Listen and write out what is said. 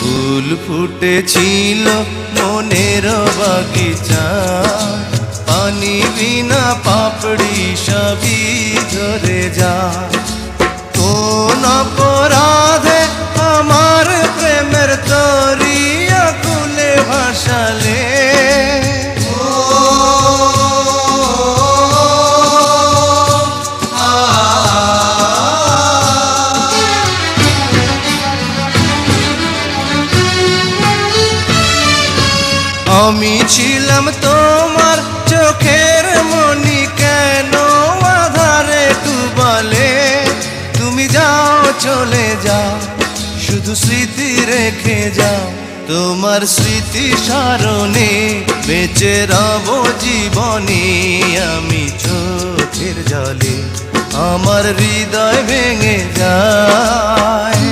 ফুল ফুটেছিল মনের বাগিচা, পানি বিনা পাপড়ি সবই ঝরে যায়। কোন অপরাধে আমার প্রেমের তরি আকুলে ভাসালে, আমি ছিলাম তোমার চোখের মনি, কেন আধারে ডুবালে? তুমি যাও চলে যাও, শুধু স্মৃতি রেখে যাও। তোমার স্মৃতি স্মরণে বেঁচে রব জীবনে। আমি চোখের জলে আমার হৃদয় ভেঙে যায়।